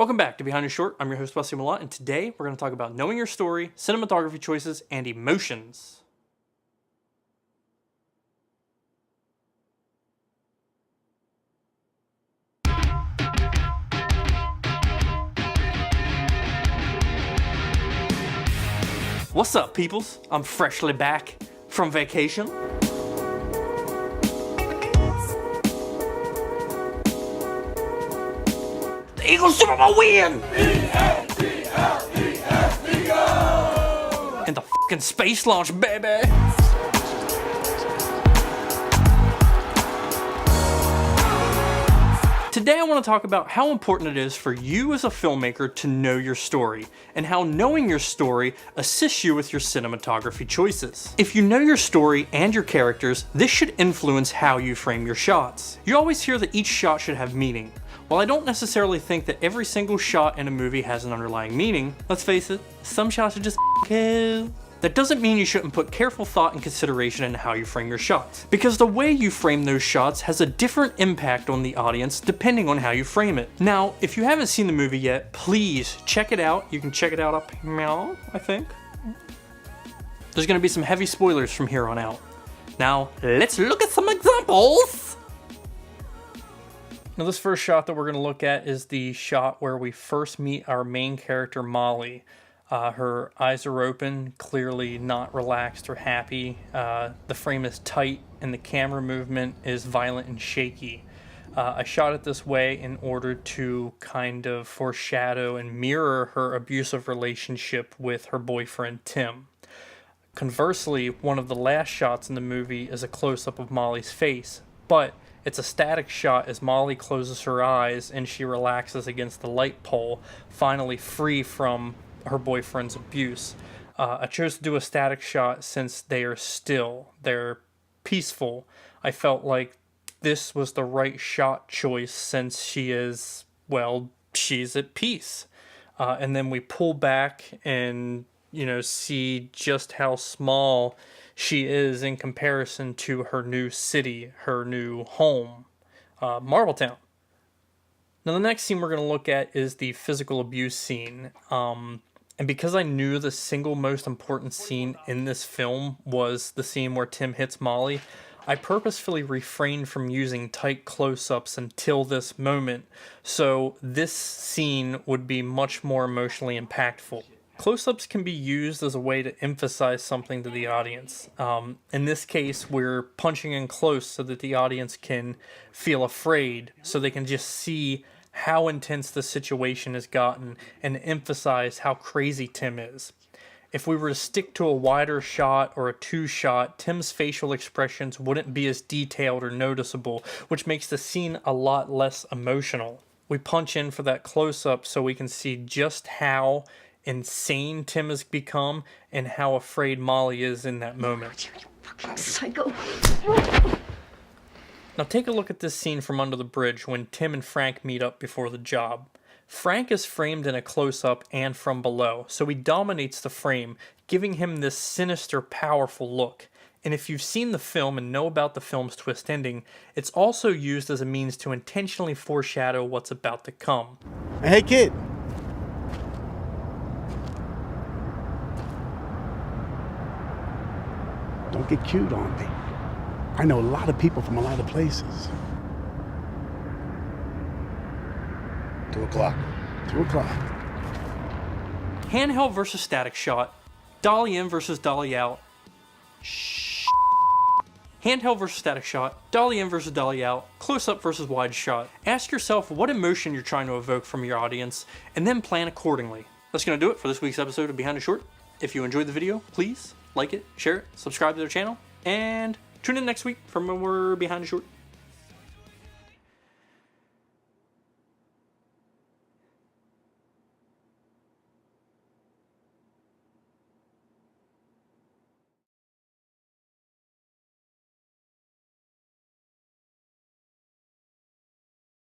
Welcome back to Behind the Short. I'm your host, Wesley Malott, and today we're going to talk about knowing your story, cinematography choices, and emotions. What's up, peoples? I'm freshly back from vacation. The Eagles Super Bowl win! And the fucking space launch, baby! Today I want to talk about how important it is for you as a filmmaker to know your story, and how knowing your story assists you with your cinematography choices. If you know your story and your characters, this should influence how you frame your shots. You always hear that each shot should have meaning. While I don't necessarily think that every single shot in a movie has an underlying meaning, let's face it, some shots are just cool. That doesn't mean you shouldn't put careful thought and consideration into how you frame your shots, because the way you frame those shots has a different impact on the audience depending on how you frame it. Now, if you haven't seen the movie yet, please check it out. You can check it out up here, I think. There's going to be some heavy spoilers from here on out. Now, let's look at some examples. Now, this first shot that we're going to look at is the shot where we first meet our main character, Molly. Her eyes are open, clearly not relaxed or happy. The frame is tight and the camera movement is violent and shaky. I shot it this way in order to kind of foreshadow and mirror her abusive relationship with her boyfriend, Tim. Conversely, one of the last shots in the movie is a close-up of Molly's face, but it's a static shot as Molly closes her eyes and she relaxes against the light pole, finally free from her boyfriend's abuse. I chose to do a static shot since they are still, they're peaceful. I felt like this was the right shot choice since she is, well, she's at peace. And then we pull back and, see just how small she is in comparison to her new city, her new home, Marbletown. Now the next scene we're going to look at is the physical abuse scene. And because I knew the single most important scene in this film was the scene where Tim hits Molly, I purposefully refrained from using tight close-ups until this moment, so this scene would be much more emotionally impactful. Close-ups can be used as a way to emphasize something to the audience. In this case, we're punching in close so that the audience can feel afraid, so they can just see how intense the situation has gotten and emphasize how crazy Tim is. If we were to stick to a wider shot or a two-shot, Tim's facial expressions wouldn't be as detailed or noticeable, which makes the scene a lot less emotional. We punch in for that close-up so we can see just how insane Tim has become and how afraid Molly is in that moment. You fucking psycho. Now take a look at this scene from Under the Bridge when Tim and Frank meet up before the job. Frank is framed in a close-up and from below, so he dominates the frame, giving him this sinister, powerful look. And if you've seen the film and know about the film's twist ending, it's also used as a means to intentionally foreshadow what's about to come. Hey kid! Don't get cute on me. I know a lot of people from a lot of places. 2 o'clock. 2 o'clock. Handheld versus static shot. Dolly in versus dolly out. Shh. Handheld versus static shot. Dolly in versus dolly out. Close-up versus wide shot. Ask yourself what emotion you're trying to evoke from your audience, and then plan accordingly. That's going to do it for this week's episode of Behind the Short. If you enjoyed the video, please like it, share it, subscribe to their channel, and tune in next week for more Behind the Short.